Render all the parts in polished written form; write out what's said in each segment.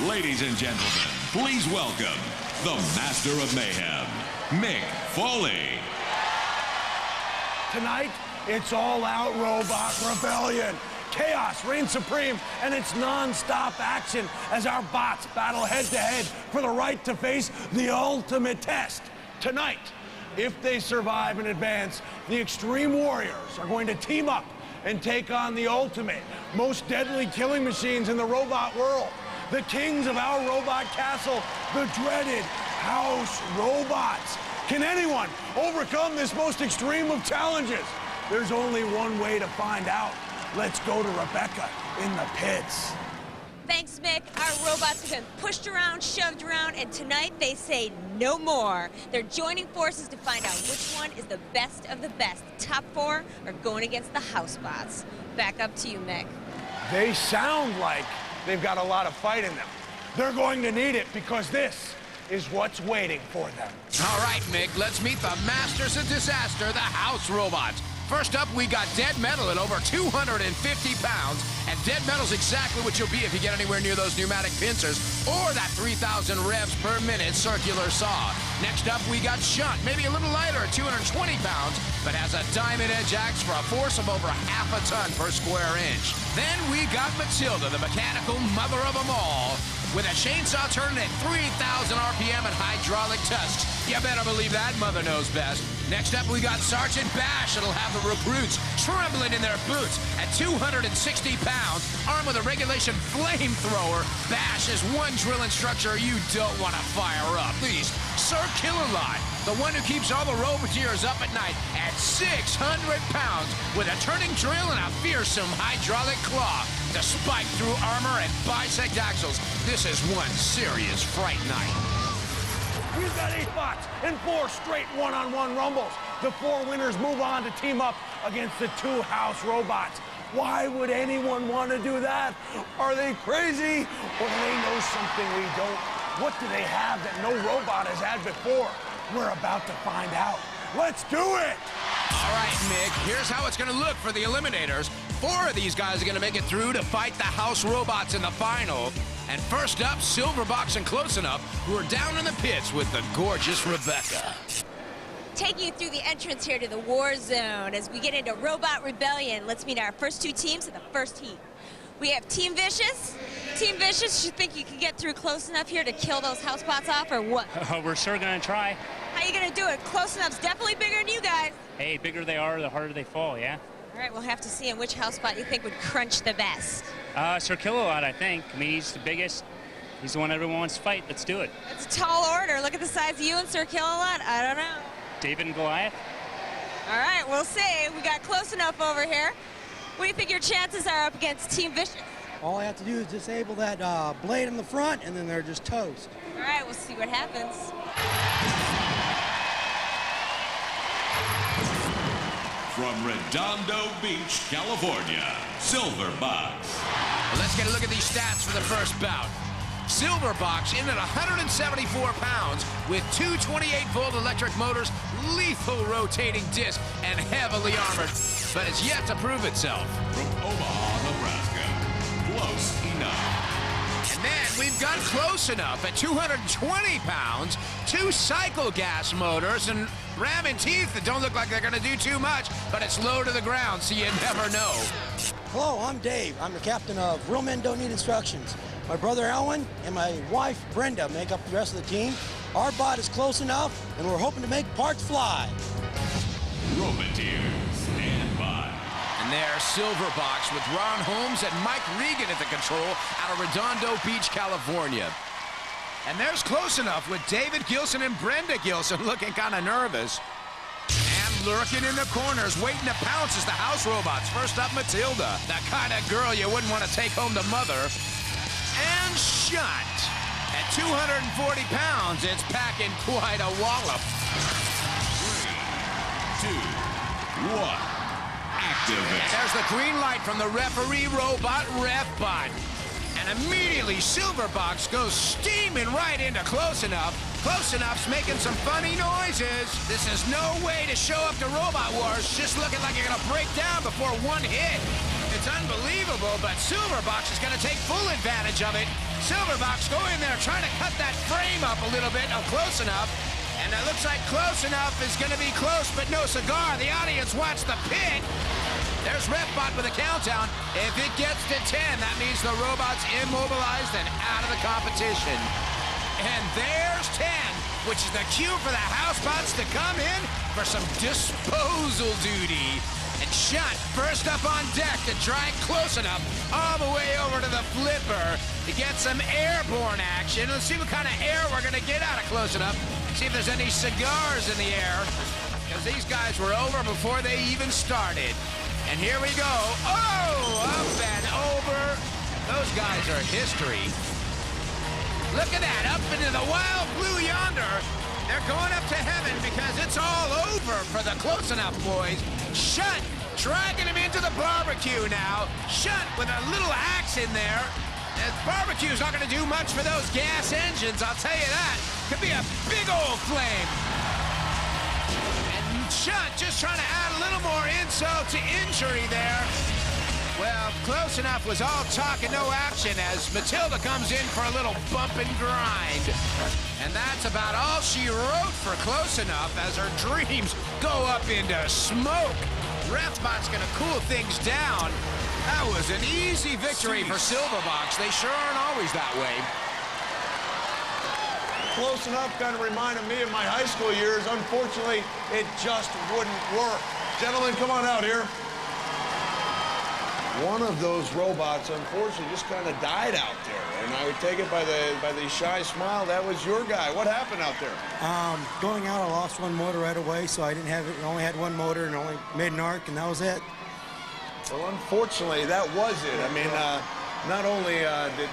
Ladies and gentlemen, please welcome the Master of Mayhem, Mick Foley. Tonight, it's all-out robot rebellion. Chaos reigns supreme, and it's non-stop action as our bots battle head-to-head for the right to face the ultimate test. Tonight, if they survive and advance, the Extreme Warriors are going to team up and take on the ultimate, most deadly killing machines in the robot world. The kings of our robot castle, the dreaded House Robots. Can anyone overcome this most extreme of challenges? There's only one way to find out. Let's go to Rebecca in the pits. Thanks, Mick. Our robots have been pushed around, shoved around, and tonight they say no more. They're joining forces to find out which one is the best of the best. The top four are going against the house bots. Back up to you, Mick. They sound like they've got a lot of fight in them. They're going to need it because this is what's waiting for them. All right, Mick, let's meet the masters of disaster, the house robots. First up, we got Dead Metal at over 250 pounds, and Dead Metal's exactly what you'll be if you get anywhere near those pneumatic pincers or that 3,000 revs per minute circular saw. Next up, we got Shunt, maybe a little lighter at 220 pounds, but has a diamond edge axe for a force of over half a ton per square inch. Then we got Matilda, the mechanical mother of them all, with a chainsaw turning at 3,000 RPM and hydraulic tusks. You better believe that mother knows best. Next up, we got Sergeant Bash. It'll have the recruits trembling in their boots. At 260 pounds, armed with a regulation flamethrower, Bash is one drilling structure you don't want to fire up. Please, Sir Killalot, the one who keeps all the roboteers up at night, at 600 pounds, with a turning drill and a fearsome hydraulic claw to spike through armor and bisect axles. This is one serious fright night. We've got 8 bots and 4 straight one-on-one rumbles. The 4 winners move on to team up against the 2 house robots. Why would anyone want to do that? Are they crazy? Or do they know something we don't? What do they have that no robot has had before? We're about to find out. Let's do it! All right, Mick, here's how it's going to look for the Eliminators. 4 of these guys are going to make it through to fight the house robots in the final. And first up, Silverbox and Close Enough, who are down in the pits with the gorgeous Rebecca. Taking you through the entrance here to the war zone as we get into Robot Rebellion. Let's meet our first 2 teams in the first heat. We have Team Vicious. Team Vicious, you think you can get through close enough here to kill those house bots off, or what? We're sure gonna try. How you gonna do it? Close Enough's definitely bigger than you guys. Hey, bigger they are, the harder they fall, yeah? All right, we'll have to see in which house bot you think would crunch the best. Sir Killalot, I think. I mean, he's the biggest. He's the one everyone wants to fight. Let's do it. It's a tall order. Look at the size of you and Sir Killalot. I don't know. David and Goliath? All right, we'll see. We got Close Enough over here. What do you think your chances are up against Team Vicious? All I have to do is disable that blade in the front, and then they're just toast. All right, we'll see what happens. From Redondo Beach, California, Silverbox. Well, let's get a look at these stats for the first bout. Silverbox in at 174 pounds with 2 28-volt electric motors, lethal rotating disc, and heavily armored, but has yet to prove itself. From Omaha, Nebraska, Close Enough. And then we've got Close Enough at 220 pounds, 2 cycle gas motors, and ramming teeth that don't look like they're gonna do too much, but it's low to the ground, so you never know. Hello, I'm Dave. I'm the captain of Real Men Don't Need Instructions. My brother Alan and my wife Brenda make up the rest of the team. Our bot is Close Enough, and we're hoping to make parts fly. Roboteers, stand by. And there's Silverbox with Ron Holmes and Mike Regan at the control out of Redondo Beach, California. And there's Close Enough with David Gilson and Brenda Gilson looking kind of nervous. And lurking in the corners, waiting to pounce is the house robots. First up, Matilda, the kind of girl you wouldn't want to take home to mother. And Shunt. At 240 pounds, it's packing quite a wallop. 3, 2, 1. Activate. And there's the green light from the referee robot, RefBot. And immediately, Silverbox goes steaming right into Close Enough. Close Enough's making some funny noises. This is no way to show up to Robot Wars, just looking like you're gonna break down before one hit. It's unbelievable, but Silverbox is gonna take full advantage advantage of it. Silverbox go in there trying to cut that frame up a little bit, close enough. And it looks like close enough is going to be close, but no cigar. The audience watch the pit. There's Refbot with a countdown. If it gets to 10, that means the robot's immobilized and out of the competition. And there's 10, which is the cue for the housebots to come in for some disposal duty. And Shunt first up on deck to try close enough all the way over to the flipper to get some airborne action. Let's see what kind of air we're going to get out of close enough. See if there's any cigars in the air, because these guys were over before they even started. And here we go. Oh, up and over. Those guys are history. Look at that, up into the wild blue yonder. They're going up to heaven because it's all over for the close enough boys. Shunt dragging him into the barbecue now. Shunt with a little axe in there. The barbecue's not going to do much for those gas engines, I'll tell you that. Could be a big old flame. And Shunt just trying to add a little more insult to injury there. Well, close enough was all talk and no action as Matilda comes in for a little bump and grind. And that's about all she wrote for close enough as her dreams go up into smoke. Refbot's going to cool things down. That was an easy victory for Silverbox. They sure aren't always that way. Close enough kind of reminded me of my high school years. Unfortunately, it just wouldn't work. Gentlemen, come on out here. One of those robots, unfortunately, just kind of died out there. And I would take it by the shy smile. That was your guy. What happened out there? Going out, I lost one motor right away, so I didn't have it. I only had one motor and only made an arc, and that was it. Well, unfortunately, that was it. I mean, not only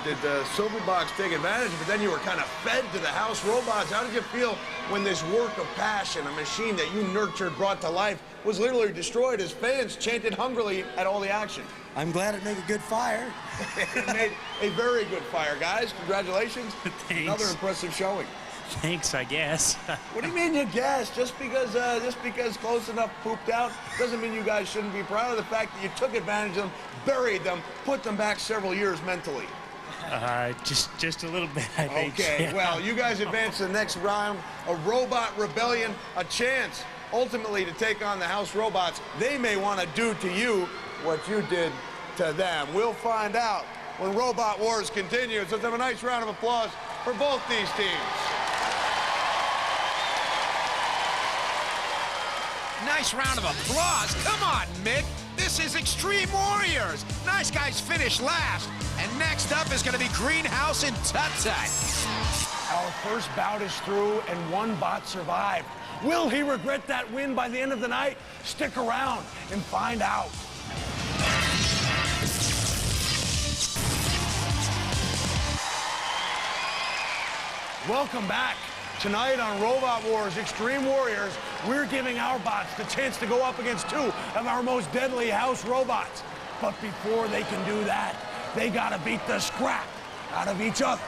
did Silverbox take advantage, but then you were kind of fed to the house robots. How did you feel when this work of passion, a machine that you nurtured, brought to life, was literally destroyed as fans chanted hungrily at all the action? I'm glad it made a good fire. It made a very good fire, guys. Congratulations. Thanks. Another impressive showing. Thanks, I guess. What do you mean you guess? Just because close enough pooped out doesn't mean you guys shouldn't be proud of the fact that you took advantage of them, buried them, put them back several years mentally. Just a little bit, I think. Okay, Yeah. well, you guys advance to the next round, a robot rebellion, a chance ultimately to take on the house robots. They may want to do to you what you did to them. We'll find out when Robot Wars continues. Let's have a nice round of applause for both these teams. Nice round of applause. Come on, Mick. This is Extreme Warriors. Nice guys finish last. And next up is going to be Greenhouse and Tut Tut. Our first bout is through, and one bot survived. Will he regret that win by the end of the night? Stick around and find out. Welcome back. Tonight on Robot Wars Extreme Warriors, we're giving our bots the chance to go up against two of our most deadly house robots. But before they can do that, they gotta beat the scrap out of each other.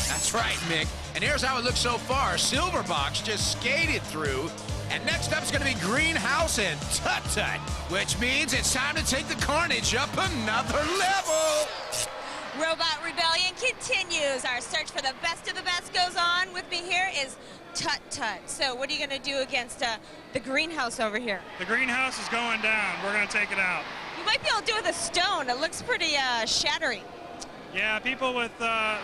That's right, Mick. And here's how it looks so far. Silverbox just skated through. And next up is going to be Greenhouse and Tut Tut, which means it's time to take the carnage up another level. Robot Rebellion continues. Our search for the best of the best goes on. With me here is Tut Tut. So what are you going to do against the greenhouse over here? The greenhouse is going down. We're going to take it out. You might be able to do it with a stone. It looks pretty shattery. Yeah, people with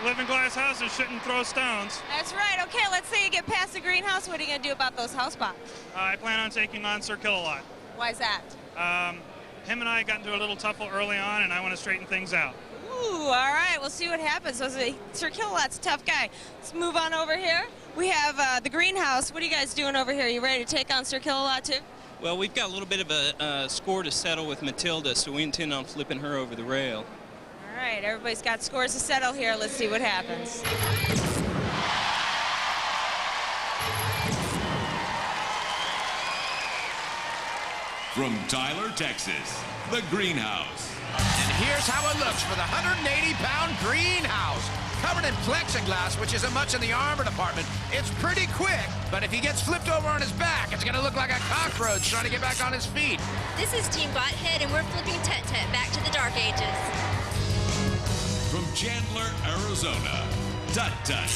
living glass houses shouldn't throw stones. That's right. Okay, let's say you get past the greenhouse. What are you going to do about those house bots? I plan on taking on Sir Kill-A-Lot. Why is that? Him and I got into a little tuffle early on, and I want to straighten things out. Ooh, all right. We'll see what happens. Sir Kill-A-Lot's a tough guy. Let's move on over here. We have the greenhouse. What are you guys doing over here? You ready to take on Sir Kill-A-Lot too? Well, we've got a little bit of a score to settle with Matilda, so we intend on flipping her over the rail. All right, everybody's got scores to settle here. Let's see what happens. From Tyler, Texas, the Greenhouse. And here's how it looks for the 180-pound Greenhouse. Covered in plexiglass, which isn't much in the armor department. It's pretty quick, but if he gets flipped over on his back, it's going to look like a cockroach trying to get back on his feet. This is Team Bothead, and we're flipping Tut Tut back to the Dark Ages. From Chandler, Arizona, Tut Tut.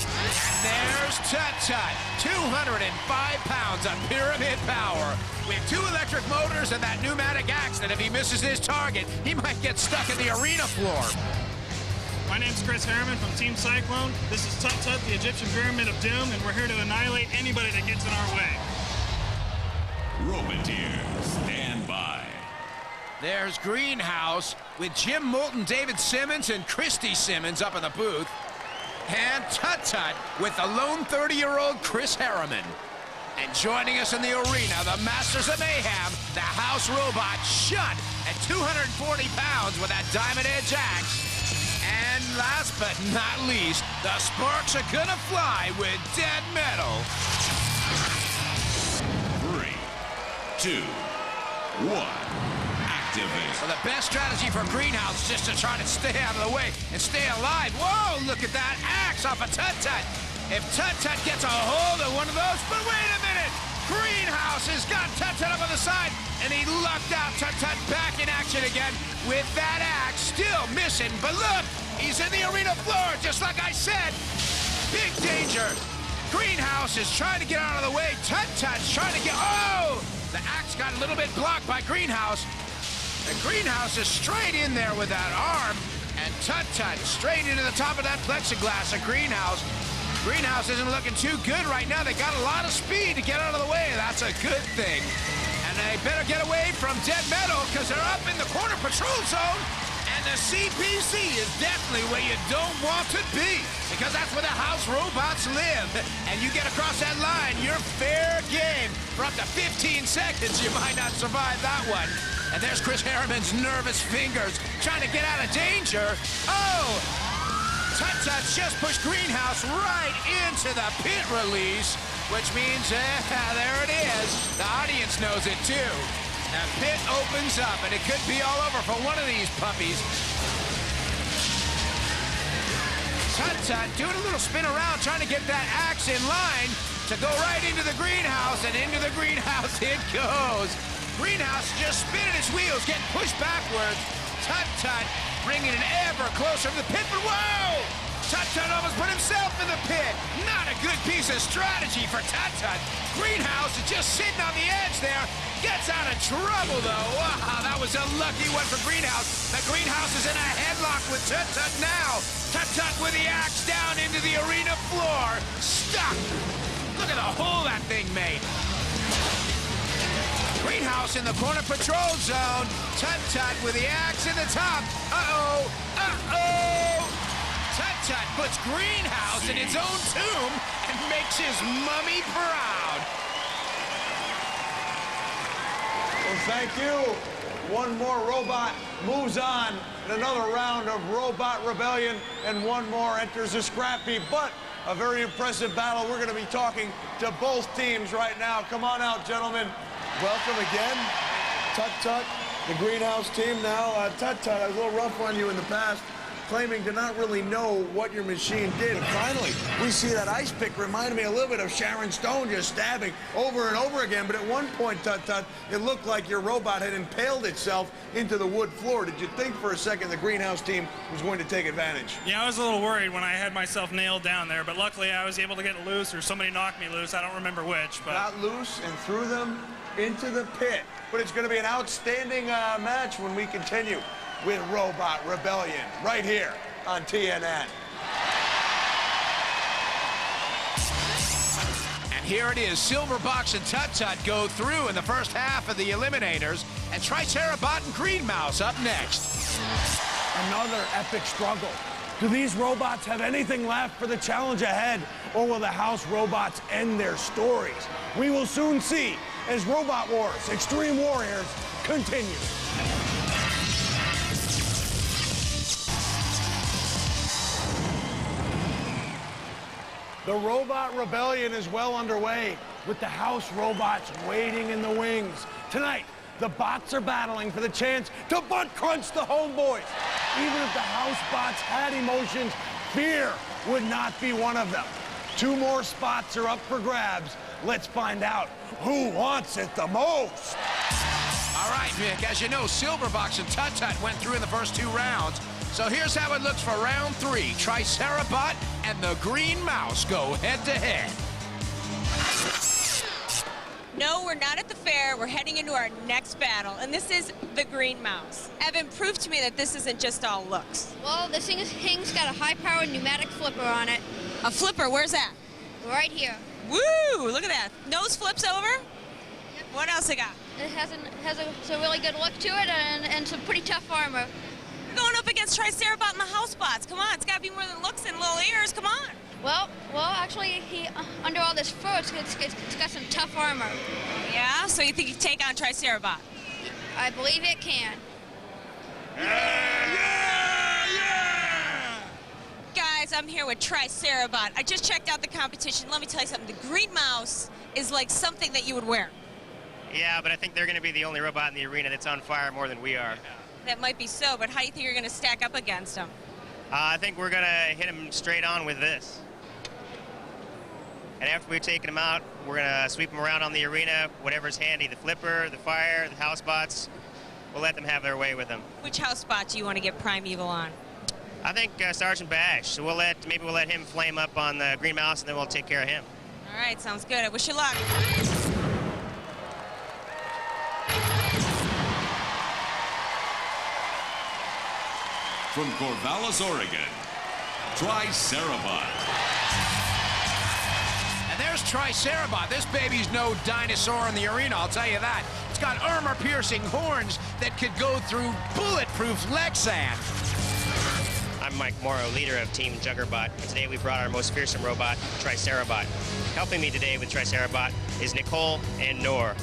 There's Tut Tut, 205 pounds of pyramid power. With 2 electric motors and that pneumatic axe that if he misses his target, he might get stuck in the arena floor. My name's Chris Harriman from Team Cyclone. This is Tut Tut, the Egyptian Pyramid of Doom, and we're here to annihilate anybody that gets in our way. Roboteers, stand by. There's Greenhouse with Jim Moulton, David Simmons, and Christy Simmons up in the booth. And Tut Tut with the lone 30-year-old Chris Harriman. And joining us in the arena, the Masters of Mayhem, the house robot Shut at 240 pounds with that diamond edge axe. And last but not least, the sparks are gonna fly with Dead Metal. 3, 2, 1, activate. Well, the best strategy for Greenhouse is just to try to stay out of the way and stay alive. Whoa, look at that axe off of Tut Tut. If Tut Tut gets a hold of one of those, but wait a minute! Greenhouse has got Tut Tut up on the side, and he lucked out Tut Tut back in action again with that axe, still missing. But look, he's in the arena floor, just like I said. Big danger. Greenhouse is trying to get out of the way. Tut Tut's trying to get, oh! The axe got a little bit blocked by Greenhouse. And Greenhouse is straight in there with that arm, and Tut Tut straight into the top of that plexiglass of Greenhouse. Greenhouse isn't looking too good right now. They got a lot of speed to get out of the way. That's a good thing. And they better get away from Dead Metal because they're up in the corner patrol zone. And the CPC is definitely where you don't want to be because that's where the house robots live. And you get across that line, you're fair game. For up to 15 seconds, you might not survive that one. And there's Chris Harriman's nervous fingers trying to get out of danger. Oh! Tut Tut just pushed Greenhouse right into the pit release, which means, there it is. The audience knows it, too. The pit opens up, and it could be all over for one of these puppies. Tut Tut doing a little spin around, trying to get that axe in line to go right into the Greenhouse, and into the Greenhouse it goes. Greenhouse just spinning his wheels, getting pushed backwards. Tut Tut bringing it ever closer to the pit, but whoa! Tut Tut almost put himself in the pit. Not a good piece of strategy for Tut Tut. Greenhouse is just sitting on the edge there. Gets out of trouble, though. Wow, that was a lucky one for Greenhouse. The Greenhouse is in a headlock with Tut Tut now. Tut Tut with the axe down into the arena floor. Stuck. Look at the hole that thing made. Greenhouse in the corner patrol zone. Tut Tut with the axe in the top. Uh-oh. Uh-oh. Tut Tut puts Greenhouse in his own tomb and makes his mummy proud. Well, thank you. One more robot moves on in another round of Robot Rebellion, and one more enters a scrappy but a very impressive battle. We're going to be talking to both teams right now. Come on out, gentlemen. Welcome again. Tut Tut, the Greenhouse team now. Tut Tut, I was a little rough on you in the past, claiming to not really know what your machine did. And finally, we see that ice pick reminded me a little bit of Sharon Stone just stabbing over and over again. But at one point, Tut Tut, it looked like your robot had impaled itself into the wood floor. Did you think for a second the Greenhouse team was going to take advantage? Yeah, I was a little worried when I had myself nailed down there, but luckily I was able to get loose, or somebody knocked me loose. I don't remember which, but... Got loose and threw them into the pit. But it's going to be an outstanding match when we continue with Robot Rebellion right here on TNN. And here it is. Silverbox and Tut Tut go through in the first half of the Eliminators, and Tricera Bot and Green Mouse up next. Another epic struggle. Do these robots have anything left for the challenge ahead, or will the house robots end their stories? We will soon see as Robot Wars Extreme Warriors continue. The Robot Rebellion is well underway, with the house robots waiting in the wings. Tonight, the bots are battling for the chance to butt crunch the homeboys. Even if the house bots had emotions, fear would not be one of them. 2 more spots are up for grabs. Let's find out who wants it the most. All right, Mick, as you know, Silverbox and Tut Tut went through in the first 2 rounds. So here's how it looks for round 3. Tricerabot and the Green Mouse go head-to-head. No, we're not at the fair. We're heading into our next battle, and this is the Green Mouse. Evan, prove to me that this isn't just all looks. Well, this thing's got a high-powered pneumatic flipper on it. A flipper, where's that? Right here. Woo, look at that. Nose flips over? Yep. What else it got? It has a really good look to it and some pretty tough armor. We're going up against Tricerabot and the housebots. Come on, it's got to be more than looks and little ears. Come on. Well, actually, he under all this fur, it's got some tough armor. Yeah, so you think you take on Tricerabot? I believe it can. Guys, I'm here with Tricerabot. I just checked out the competition. Let me tell you something. The Green Mouse is like something that you would wear. Yeah, but I think they're going to be the only robot in the arena that's on fire more than we are. That might be so, but how do you think you're going to stack up against them? I think we're going to hit them straight on with this. And after we've taken them out, we're going to sweep them around on the arena, whatever's handy, the flipper, the fire, the housebots. We'll let them have their way with them. Which housebot do you want to get Primeval on? I think Sergeant Bash. So maybe we'll let him flame up on the Green Mouse, and then we'll take care of him. All right, sounds good. I wish you luck. From Corvallis, Oregon, Tricerabot. And there's Tricerabot. This baby's no dinosaur in the arena, I'll tell you that. It's got armor-piercing horns that could go through bulletproof Lexan. I'm Mike Morrow, leader of Team Juggerbot, and today we brought our most fearsome robot, Tricerabot. Helping me today with Tricerabot is Nicole and Nor.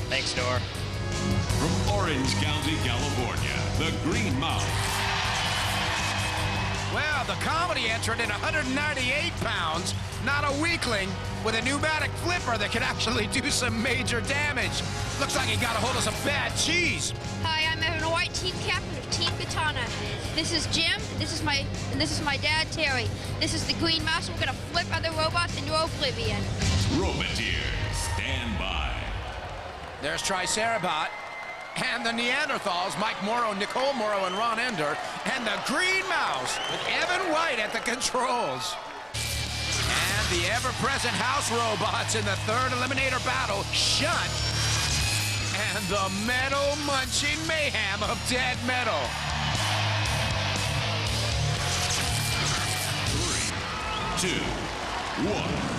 Thanks, Nor. From Orange County, California, the Green Mouse. Well, the comedy entered in 198 pounds, not a weakling, with a pneumatic flipper that could actually do some major damage. Looks like he got a hold of some bad cheese. Hi, I'm Evan White, team captain of Team Katana. This is Jim, and this is my dad, Terry. This is the Green Mouse. We're gonna flip other robots into oblivion. Roboteers, stand by. There's Tricerabot, and the Neanderthals, Mike Morrow, Nicole Morrow, and Ron Ender, and the Green Mouse with Evan White at the controls. And the ever-present house robots in the third Eliminator battle, Shunt, and the metal-munching mayhem of Dead Metal. 3, 2, 1.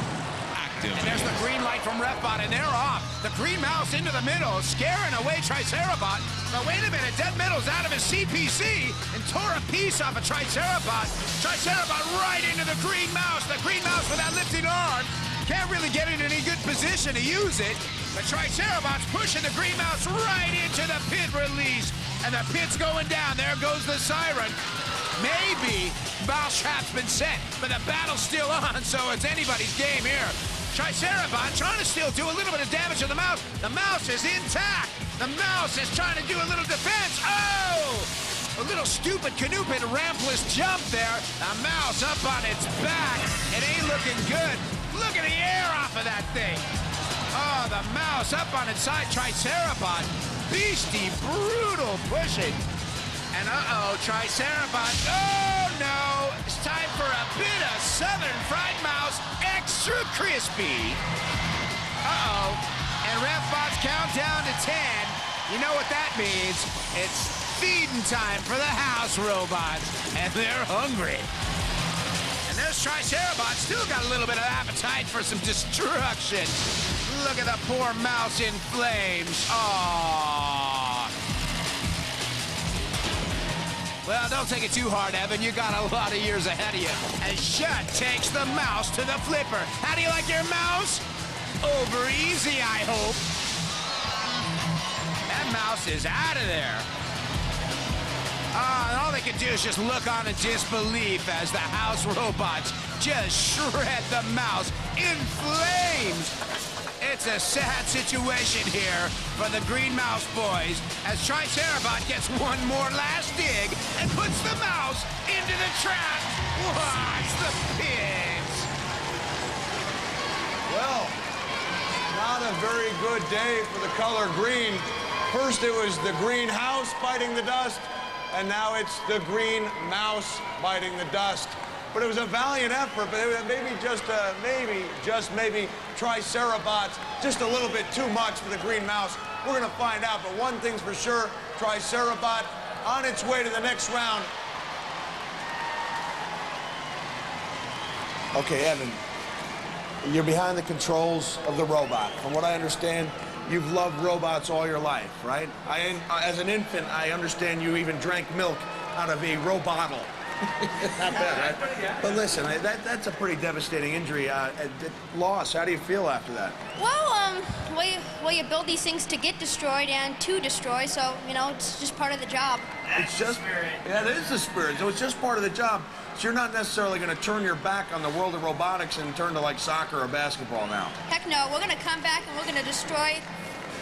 And there's the green light from RefBot, and they're off. The Green Mouse into the middle, scaring away Tricerabot. But wait a minute, Dead Metal's out of his CPC and tore a piece off of Tricerabot. Tricerabot right into the Green Mouse. The Green Mouse with that lifting arm. Can't really get in any good position to use it. But Tricerabot's pushing the Green Mouse right into the pit release. And the pit's going down. There goes the siren. Maybe Mousetrap's been set, but the battle's still on, so it's anybody's game here. Tricerabot trying to still do a little bit of damage to the mouse. The mouse is intact. The mouse is trying to do a little defense. Oh! A little stupid canoopid rampless jump there. The mouse up on its back. It ain't looking good. Look at the air off of that thing. Oh, the mouse up on its side. Tricerabot. Beastie, brutal pushing. And Tricerabot. Oh, no. It's time for a bit of Southern Fried Mouse Extra Crispy. And RefBot's countdown to 10. You know what that means. It's feeding time for the house robots. And they're hungry. And there's Tricerabot. Still got a little bit of appetite for some destruction. Look at the poor mouse in flames. Aww. Well, don't take it too hard, Evan. You got a lot of years ahead of you. And Shunt takes the mouse to the flipper. How do you like your mouse? Over easy, I hope. That mouse is out of there. And all they can do is just look on in disbelief as the house robots just shred the mouse in flames. It's a sad situation here for the Green Mouse boys as Tricerabot gets one more last dig and puts the mouse into the trap. Watch the pigs. Well, not a very good day for the color green. First it was the greenhouse biting the dust, and now it's the green mouse biting the dust. But it was a valiant effort, but maybe maybe Tricera Bot just a little bit too much for the green mouse. We're gonna find out, but one thing's for sure, Tricera Bot on its way to the next round. Okay, Evan, you're behind the controls of the robot. From what I understand, you've loved robots all your life, right? As an infant, I understand you even drank milk out of a robottle. Not bad, right? But listen, that's a pretty devastating injury. Loss, how do you feel after that? Well, you build these things to get destroyed and to destroy, so, you know, it's just part of the job. It's just, yeah, that is the spirit. So it's just part of the job. So you're not necessarily going to turn your back on the world of robotics and turn to, like, soccer or basketball now. Heck no, we're going to come back and we're going to destroy.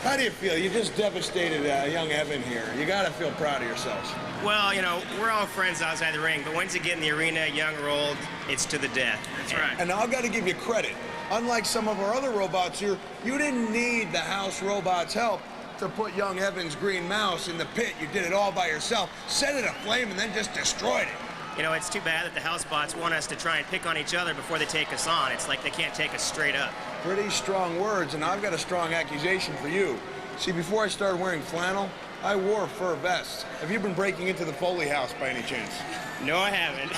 How do you feel? You just devastated young Evan here. You got to feel proud of yourselves. Well, you know, we're all friends outside the ring, but once you get in the arena, young or old, it's to the death. That's right. And I've got to give you credit. Unlike some of our other robots here, you didn't need the house robot's help to put young Evan's green mouse in the pit. You did it all by yourself, set it aflame, and then just destroyed it. You know, it's too bad that the house bots want us to try and pick on each other before they take us on. It's like they can't take us straight up. Pretty strong words, and I've got a strong accusation for you. See, before I started wearing flannel, I wore fur vests. Have you been breaking into the Foley house by any chance? No, I haven't.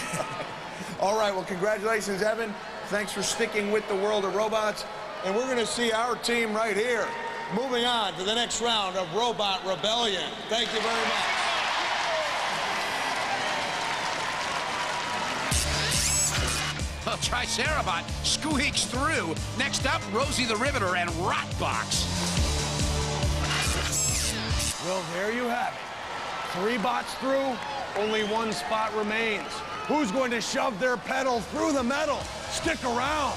All right, well, congratulations, Evan. Thanks for sticking with the world of robots. And we're going to see our team right here moving on to the next round of Robot Rebellion. Thank you very much. Well, Tricerabot squeaks through. Next up, Rosie the Riveter and Rotbox. Well, there you have it. 3 bots through, only 1 spot remains. Who's going to shove their pedal through the metal? Stick around.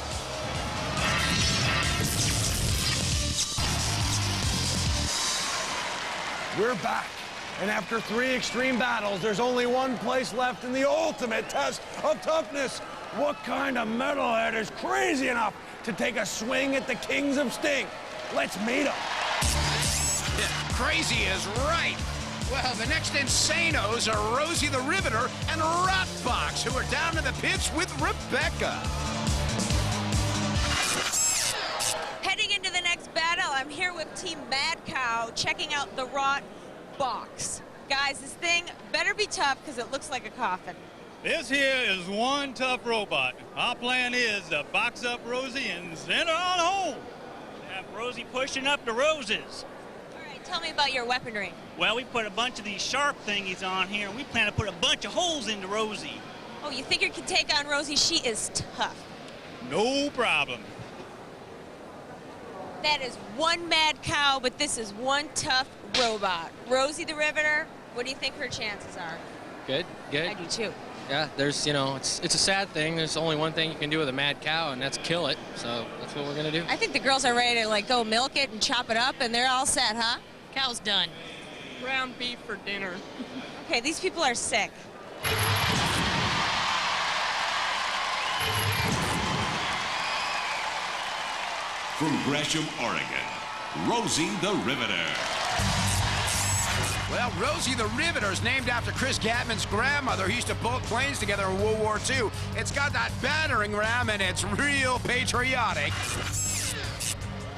We're back. And after 3 extreme battles, there's only one place left in the ultimate test of toughness. What kind of metalhead is crazy enough to take a swing at the kings of stink? Let's meet them. Yeah, crazy is right. Well, the next insanos are Rosie the Riveter and Rotbox, who are down in the pits with Rebecca. Heading into the next battle, I'm here with Team Mad Cow, checking out the Rotbox. Guys, this thing better be tough because it looks like a coffin. This here is one tough robot. Our plan is to box up Rosie and send her on home. Have Rosie pushing up the roses. All right, tell me about your weaponry. Well, we put a bunch of these sharp thingies on here, and we plan to put a bunch of holes into Rosie. Oh, you think you can take on Rosie? She is tough. No problem. That is one Mad Cow, but this is one tough robot. Rosie the Riveter, what do you think her chances are? Good, good. I do too. Yeah, there's, you know, it's a sad thing. There's only one thing you can do with a mad cow, and that's kill it. So that's what we're going to do. I think the girls are ready to, like, go milk it and chop it up, and they're all set, huh? Cow's done. Ground beef for dinner. Okay, these people are sick. From Gresham, Oregon, Rosie the Riveter. Well, Rosie the Riveter is named after Chris Gatman's grandmother, who used to boat planes together in World War II. It's got that battering ram, and it's real patriotic.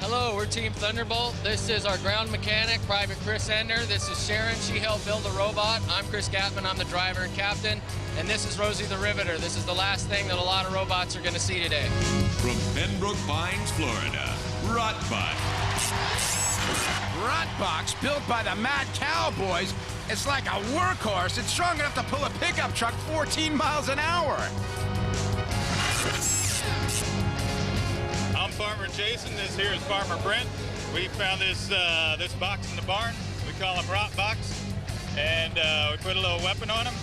Hello, we're Team Thunderbolt. This is our ground mechanic, Private Chris Ender. This is Sharon. She helped build the robot. I'm Chris Gatman. I'm the driver and captain. And this is Rosie the Riveter. This is the last thing that a lot of robots are going to see today. From Pembroke Pines, Florida, Rotbot. Rotbox, built by the Mad Cowboys, it's like a workhorse. It's strong enough to pull a pickup truck 14 miles an hour. I'm Farmer Jason. This here is Farmer Brent. We found this this box in the barn. We call him Rotbox, and we put a little weapon on him.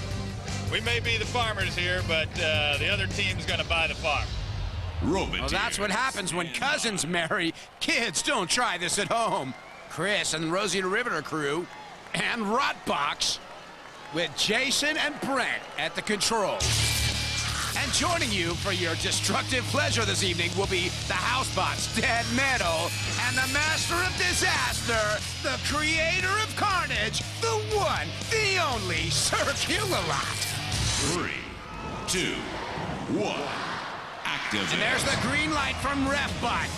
We may be the farmers here, but the other team's going to buy the farm. Well, that's what happens when cousins marry. Kids, don't try this at home. Chris and Rosie the Riveter crew and Rotbox with Jason and Brent at the controls. And joining you for your destructive pleasure this evening will be the Housebots, Dead Metal, and the Master of Disaster, the Creator of Carnage, the one, the only Sir Kill-A-Lot. 3, 2, 1, activate. And there's the green light from RefBot.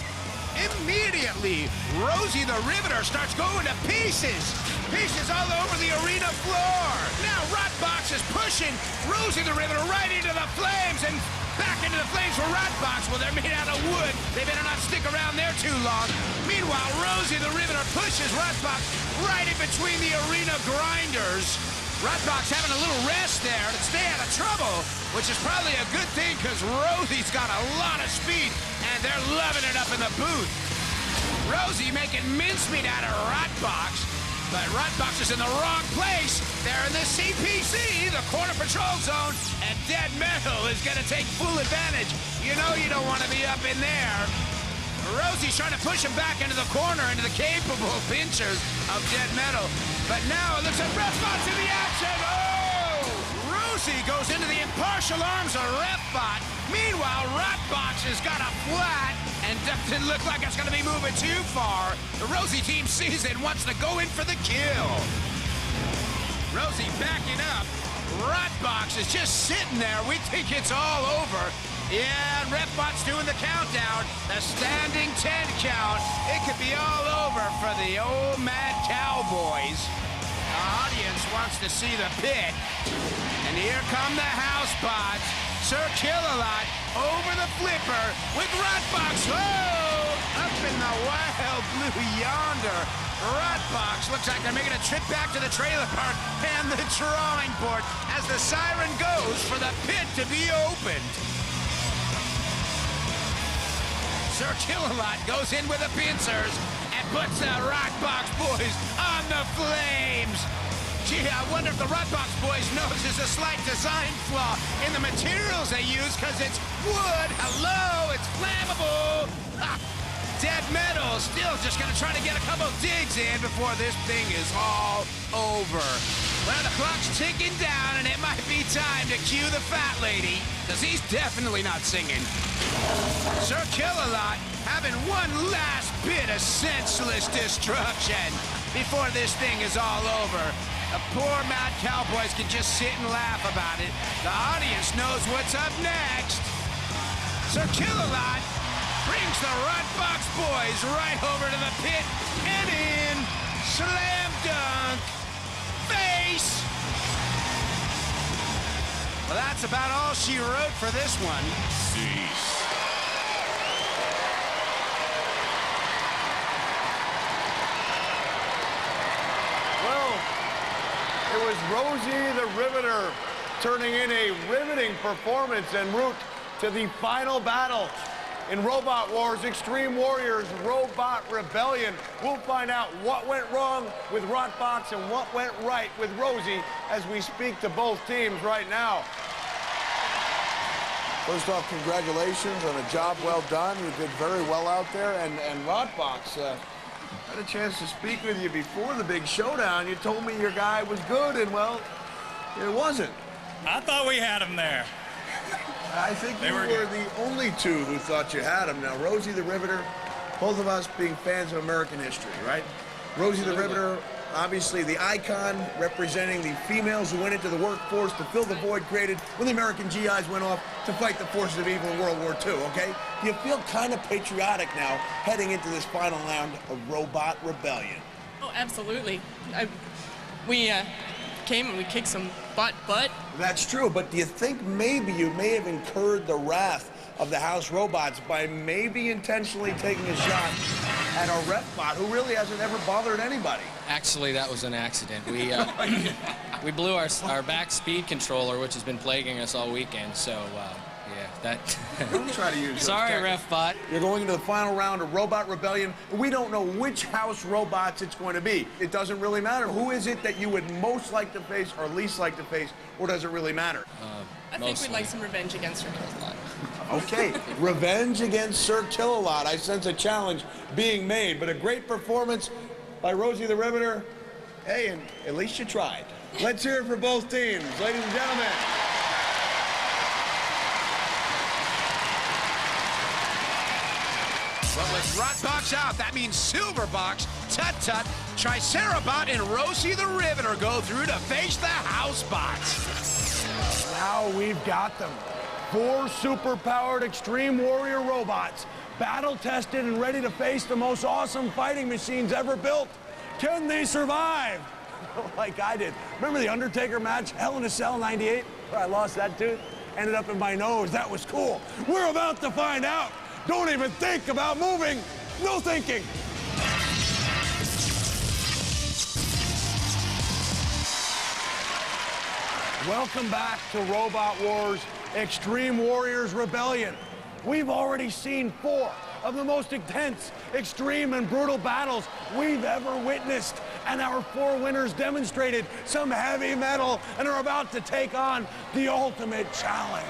Immediately, Rosie the Riveter starts going to pieces. Pieces all over the arena floor. Now Rotbox is pushing Rosie the Riveter right into the flames and back into the flames for Rotbox. Well, they're made out of wood. They better not stick around there too long. Meanwhile, Rosie the Riveter pushes Rotbox right in between the arena grinders. Rotbox having a little rest there to stay out of trouble, which is probably a good thing because Rosie's got a lot of speed, and they're loving it up in the booth. Rosie making mincemeat out of Rotbox, but Rotbox is in the wrong place. They're in the CPC, the Corner Patrol Zone, and Dead Metal is going to take full advantage. You know you don't want to be up in there. Rosie's trying to push him back into the corner, into the capable pinchers of Dead Metal. But now it looks like RefBot's in the action. Oh! Rosie goes into the impartial arms of RefBot. Meanwhile, Rotbox has got a flat and doesn't look like it's going to be moving too far. The Rosie team sees it and wants to go in for the kill. Rosie backing up. Rotbox is just sitting there. We think it's all over. Yeah, and RefBot's doing the countdown. The standing 10 count. It could be all over for the old mad cowboys. The audience wants to see the pit. And here come the Housebots. Sir Kill-A-Lot over the flipper with Rotbox. Whoa! Up in the wild blue yonder. Rotbox looks like they're making a trip back to the trailer park and the drawing board as the siren goes for the pit to be opened. Sir Kill-A-Lot goes in with the pincers and puts the Rotbox boys on the flames. Gee, I wonder if the Rotbox boys notice a slight design flaw in the materials they use because it's wood. Hello, it's flammable. Dead Metal still just going to try to get a couple digs in before this thing is all over. Well, the clock's ticking down, and it might be time to cue the fat lady, because he's definitely not singing. Sir Kill-A-Lot having one last bit of senseless destruction before this thing is all over. The poor mad cowboys can just sit and laugh about it. The audience knows what's up next. Sir Kill-A-Lot brings the Rotbox boys right over to the pit and in. Slam dunk. Face. Well, that's about all she wrote for this one. Cease. Well, it was Rosie the Riveter turning in a riveting performance en route to the final battle in Robot Wars Extreme Warriors Robot Rebellion. We'll find out what went wrong with Rotbox and what went right with Rosie as we speak to both teams right now. First off, congratulations on a job well done. You did very well out there. And Rotbox, had a chance to speak with you before the big showdown. You told me your guy was good, and well, it wasn't. I thought we had him there. I think you were the only two who thought you had him. Now, Rosie the Riveter, both of us being fans of American history, right? Rosie the Riveter, obviously the icon representing the females who went into the workforce to fill the void created when the American GIs went off to fight the forces of evil in World War II, okay? Do you feel kind of patriotic now heading into this final round of Robot Rebellion? Oh, absolutely. We came and we kicked some butt. That's true, but do you think maybe you may have incurred the wrath of the House Robots by maybe intentionally taking a shot at our RefBot, who really hasn't ever bothered anybody? Actually, that was an accident. We blew our back speed controller, which has been plaguing us all weekend, so yeah, that... Don't try to use Sorry, RefBot. You're going into the final round of Robot Rebellion. We don't know which House Robots it's going to be. It doesn't really matter. Who is it that you would most like to face or least like to face, or does it really matter? I think we'd like some revenge against Sir Kill-A-Lot. Okay, revenge against Sir Kill-A-Lot. I sense a challenge being made, but a great performance by Rosie the Riveter. Hey, and at least you tried. Let's hear it for both teams, ladies and gentlemen. But with Rot Box out, that means Silver Box, Tut Tut, Tricera Bot, and Rosie the Riveter go through to face the House Bots. Now we've got them. 4 super-powered Extreme Warrior robots, battle-tested and ready to face the most awesome fighting machines ever built. Can they survive? Like I did. Remember the Undertaker match, Hell in a Cell '98, where I lost that tooth? Ended up in my nose. That was cool. We're about to find out. Don't even think about moving. No thinking. Welcome back to Robot Wars Extreme Warriors Rebellion. We've already seen 4 of the most intense, extreme, and brutal battles we've ever witnessed. And our 4 winners demonstrated some heavy metal and are about to take on the ultimate challenge.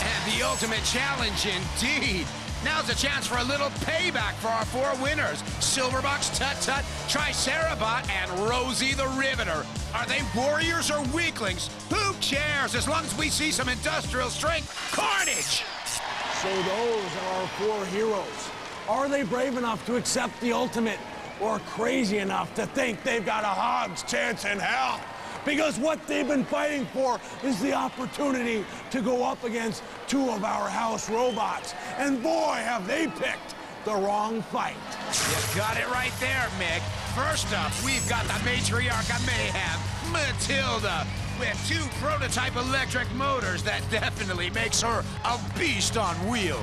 And the ultimate challenge indeed. Now's a chance for a little payback for our 4 winners. Silverbox, Tut Tut, Tricera Bot, and Rosie the Riveter. Are they warriors or weaklings? Who cares, as long as we see some industrial strength carnage! So those are our 4 heroes. Are they brave enough to accept the ultimate, or crazy enough to think they've got a hog's chance in hell? Because what they've been fighting for is the opportunity to go up against 2 of our house robots. And boy, have they picked the wrong fight. You got it right there, Mick. First up, we've got the matriarch of mayhem, Matilda, with 2 prototype electric motors that definitely makes her a beast on wheels.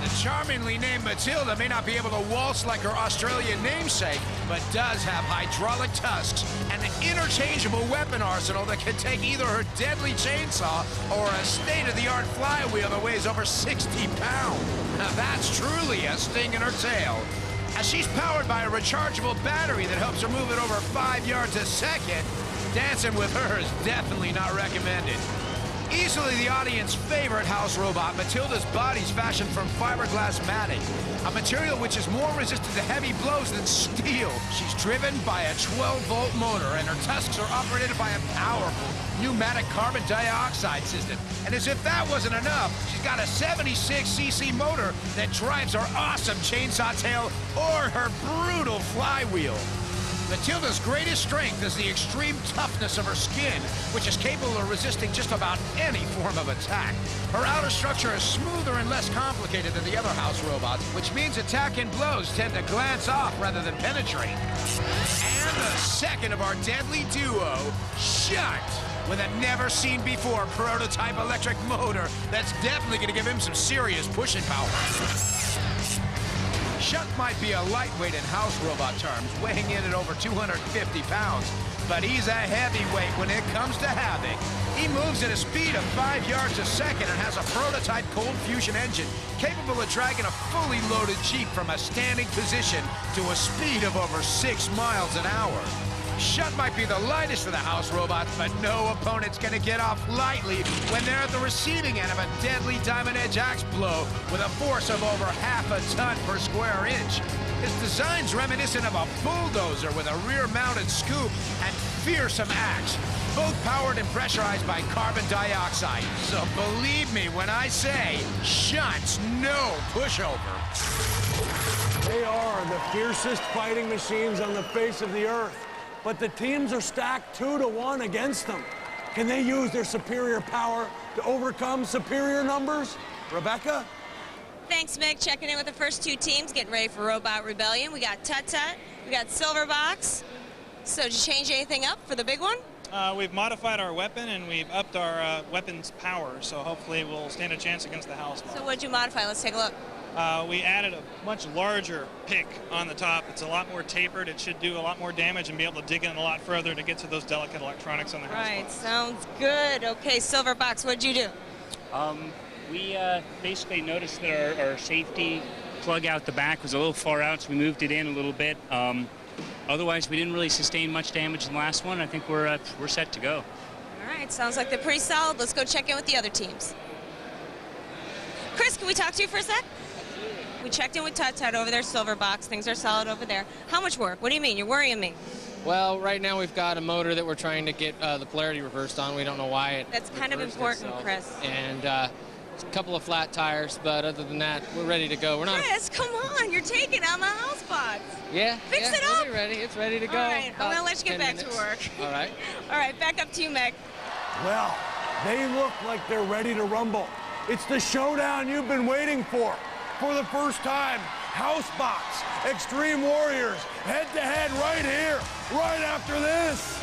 The charmingly named Matilda may not be able to waltz like her Australian namesake, but does have hydraulic tusks and an interchangeable weapon arsenal that can take either her deadly chainsaw or a state-of-the-art flywheel that weighs over 60 pounds. Now that's truly a sting in her tail. As she's powered by a rechargeable battery that helps her move at over 5 yards a second, dancing with her is definitely not recommended. Easily the audience favorite house robot, Matilda's body's fashioned from fiberglass matting, a material which is more resistant to heavy blows than steel. She's driven by a 12-volt motor, and her tusks are operated by a powerful pneumatic carbon dioxide system. And as if that wasn't enough, she's got a 76cc motor that drives her awesome chainsaw tail or her brutal flywheel. Matilda's greatest strength is the extreme toughness of her skin, which is capable of resisting just about any form of attack. Her outer structure is smoother and less complicated than the other house robots, which means attack and blows tend to glance off rather than penetrate. And the second of our deadly duo, Shunt, with a never-seen-before prototype electric motor that's definitely going to give him some serious pushing power. Shunt might be a lightweight in house robot terms, weighing in at over 250 pounds, but he's a heavyweight when it comes to havoc. He moves at a speed of 5 yards a second and has a prototype cold fusion engine capable of dragging a fully loaded Jeep from a standing position to a speed of over 6 miles an hour. Shunt might be the lightest of the house robots, but no opponent's gonna get off lightly when they're at the receiving end of a deadly diamond edge axe blow with a force of over ½ a ton per square inch. His design's reminiscent of a bulldozer with a rear-mounted scoop and fearsome axe, both powered and pressurized by carbon dioxide. So believe me when I say, Shunt's no pushover. They are the fiercest fighting machines on the face of the earth. But the teams are stacked 2-1 against them. Can they use their superior power to overcome superior numbers? Rebecca? Thanks, Mick. Checking in with the first 2 teams, getting ready for Robot Rebellion. We got Tut Tut, we got Silverbox. So did you change anything up for the big one? We've modified our weapon and we've upped our weapon's power, so hopefully we'll stand a chance against the house. So what'd you modify? Let's take a look. We added a much larger pick on the top. It's a lot more tapered. It should do a lot more damage and be able to dig in a lot further to get to those delicate electronics on the house. Right, sounds good. Okay, Silverbox, what'd you do? We basically noticed that our safety plug out the back was a little far out, so we moved it in a little bit. Otherwise, we didn't really sustain much damage in the last one. I think we're set to go. All right, sounds like they're pretty solid. Let's go check in with the other teams. Chris, can we talk to you for a sec? We checked in with Tut Tut over there, Silverbox. Things are solid over there. How much work? What do you mean? You're worrying me. Well, right now we've got a motor that we're trying to get the polarity reversed on. We don't know why it That's kind of important, Chris. And a couple of flat tires, but other than that, we're ready to go. We're not. Chris, come on, you're taking on the house box. Yeah. Fix it we'll up. be ready. It's ready to go. All right, I'm gonna let you get 10 back minutes. to work. All right. All right, back up to you, Meg. Well, they look like they're ready to rumble. It's the showdown you've been waiting for. For the first time, Housebox, Extreme Warriors, head-to-head right here, right after this.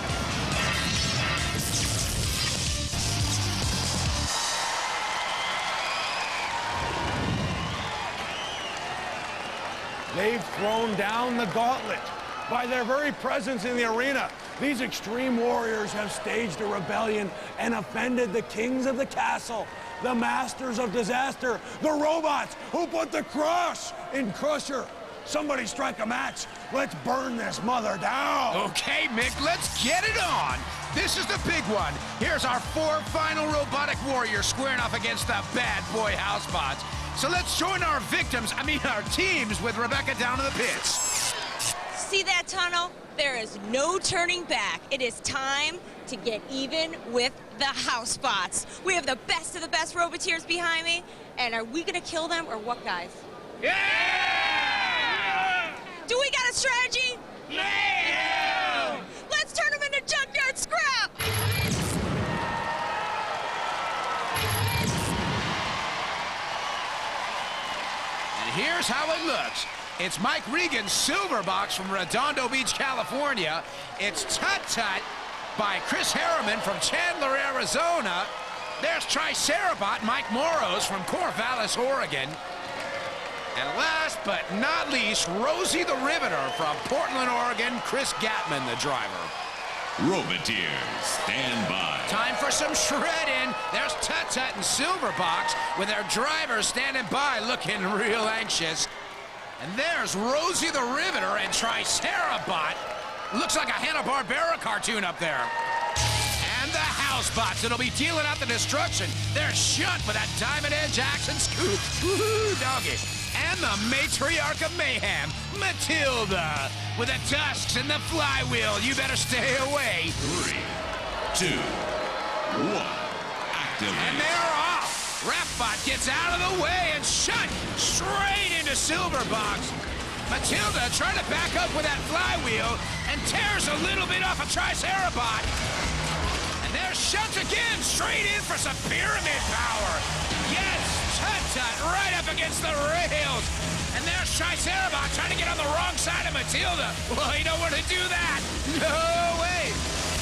They've thrown down the gauntlet. By their very presence in the arena, these Extreme Warriors have staged a rebellion and offended the kings of the castle, the masters of disaster, the robots who put the crush in Crusher. Somebody strike a match. Let's burn this mother down. Okay, Mick, let's get it on. This is the big one. Here's our 4 final robotic warriors squaring off against the bad boy Housebots. So let's join our our teams with Rebecca down to the pits. See that tunnel? There is no turning back. It is time to get even with the Housebots. We have the best of the best Roboteers behind me. And are we gonna kill them or what, guys? Yeah! Do we got a strategy? Yeah! Let's turn them into junkyard scrap! And here's how it looks. It's Mike Regan's Silver Box from Redondo Beach, California. It's Tut Tut by Chris Harriman from Chandler, Arizona. There's Tricera Bot, Mike Moros from Corvallis, Oregon. And last but not least, Rosie the Riveter from Portland, Oregon, Chris Gatman, the driver. Roboteers, stand by. Time for some shredding. There's Tut Tut and Silver Box with their drivers standing by looking real anxious. And there's Rosie the Riveter and Tricera Bot. Looks like a Hanna-Barbera cartoon up there. And the Housebots that'll be dealing out the destruction. They're shut with that Diamond Edge action scoop. Woohoo, doggy. And the matriarch of mayhem, Matilda, with the tusks and the flywheel. You better stay away. 3, 2, 1, activate. And they're off. Rapbot gets out of the way and shot straight into Silver Box. Matilda trying to back up with that flywheel and tears a little bit off a Tricerabot. And there's shut again, straight in for some pyramid power. Yes, Tut Tut right up against the rails. And there's Tricerabot trying to get on the wrong side of Matilda. Well, he don't want to do that. No way.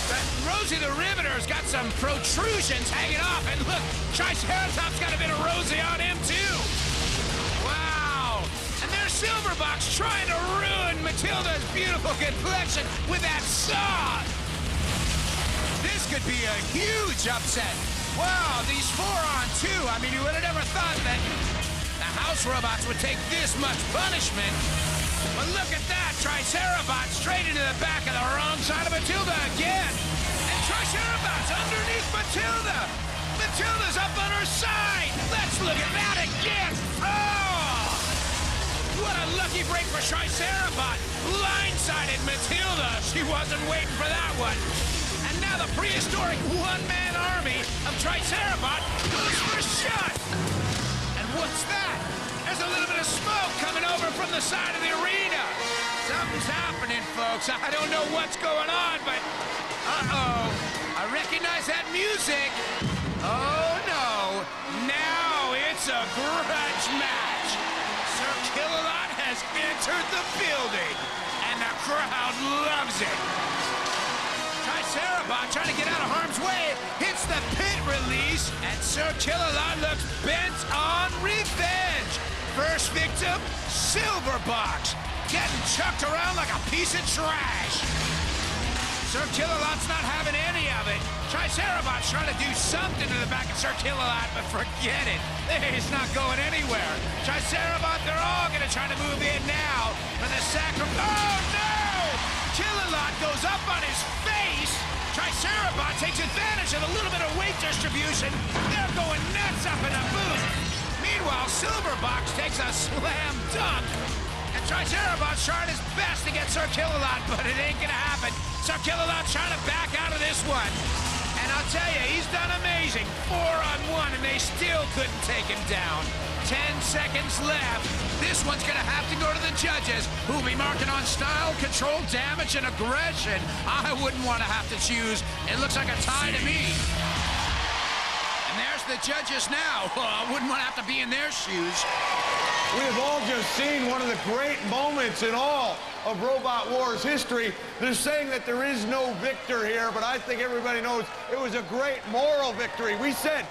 But Rosie the Riveter's got some protrusions hanging off. And look, Triceratop's got a bit of Rosie on him, too. Wow. And there's Silverbox trying to ruin Matilda's beautiful complexion with that saw. This could be a huge upset. Wow, these 4-on-2. I mean, you would have never thought that the house robots would take this much punishment. But look at that, Tricerabot straight into the back of the wrong side of Matilda again. And Tricerabot's underneath Matilda. Matilda's up on her side. Let's look at that again. Oh! What a lucky break for Tricerabot. Blindsided Matilda. She wasn't waiting for that one. And now the prehistoric one-man army of Tricerabot goes for a shot. And what's that? There's a little bit of smoke coming over from the side of the arena. Something's happening, folks. I don't know what's going on, but uh-oh. I recognize that music. Oh, no. Now it's a grudge match. Sir Kill-A-Lot has entered the building, and the crowd loves it. Tricerabot trying to get out of harm's way, hits the pit release, and Sir Kill-A-Lot looks bent on revenge. First victim, Silver Box, getting chucked around like a piece of trash. Sir Kill-A-Lot's not having any of it. Tricerabot's trying to do something to the back of Sir Kill-A-Lot, but forget it. He's not going anywhere. Tricerabot, they're all going to try to move in now for the sacrifice. Oh, no! Kill-A-Lot goes up on his face. Tricerabot takes advantage of a little bit of weight distribution. They're going nuts up in the booth. Meanwhile, Silverbox takes a slam dunk. And Tricerabot's trying his best to get Sir Kill-A-Lot, but it ain't gonna happen. Sir Kill-A-Lot's trying to back out of this one. And I'll tell you, he's done amazing. 4-on-1, and they still couldn't take him down. 10 seconds left. This one's gonna have to go to the judges, who'll be marking on style, control, damage, and aggression. I wouldn't want to have to choose. It looks like a tie to me. And there's the judges now. I wouldn't want to have to be in their shoes. We have all just seen one of the great moments in all of Robot Wars history. They're saying that there is no victor here, but I think everybody knows it was a great moral victory. We said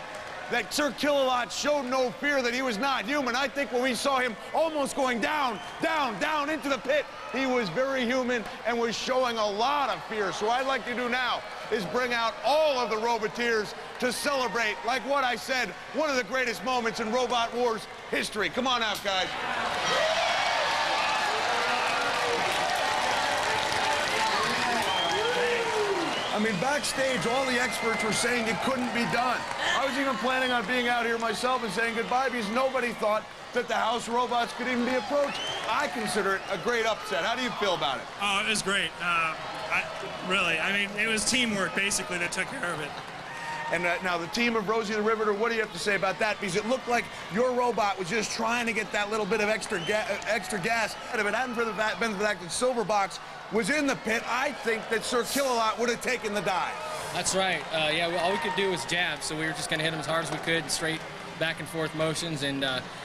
that Sir Kill-A-Lot showed no fear, that he was not human. I think when we saw him almost going down, down, down into the pit, he was very human and was showing a lot of fear. So what I'd like to do now is bring out all of the Roboteers to celebrate, like what I said, one of the greatest moments in Robot Wars history. Come on out, guys. I mean, backstage, all the experts were saying it couldn't be done. I was even planning on being out here myself and saying goodbye because nobody thought that the house robots could even be approached. I consider it a great upset. How do you feel about it? Oh, it was great. Really, I mean, it was teamwork, basically, that took care of it. And now the team of Rosie the Riveter, what do you have to say about that? Because it looked like your robot was just trying to get that little bit of extra gas. If it hadn't been for the fact that Silverbox was in the pit, I think that Sir Kill-A-Lot would have taken the dive. That's right. Yeah, all we could do was jab, so we were just going to hit them as hard as we could, straight back and forth motions, and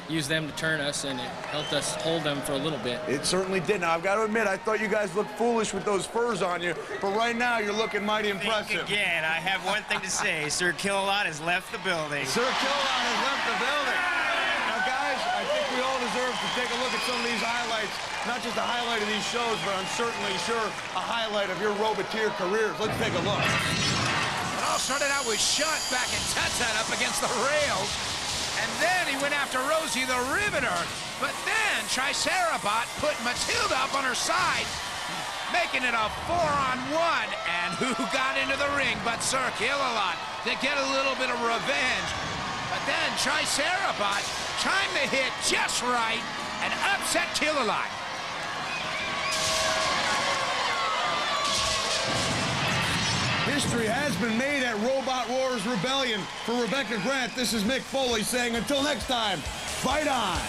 use them to turn us, and it helped us hold them for a little bit. It certainly did. Now, I've got to admit, I thought you guys looked foolish with those furs on you, but right now you're looking mighty impressive. Again, I have one thing to say. Sir Kill-A-Lot has left the building. Sir Kill-A-Lot has left the building. Now, guys, I think we all deserve to take a look at some of these highlights. Not just a highlight of these shows, but I'm certainly sure a highlight of your Roboteer careers. Let's take a look. It all started out with Shunt back in Tut Tut up against the rails. And then he went after Rosie the Riveter. But then Tricera Bot put Matilda up on her side, making it a 4-on-1. And who got into the ring but Sir Kill-A-Lot to get a little bit of revenge. But then Tricera Bot timed the hit just right and upset Kill-A-Lot. History has been made at Robot Wars Rebellion. For Rebecca Grant, this is Mick Foley saying until next time, fight on!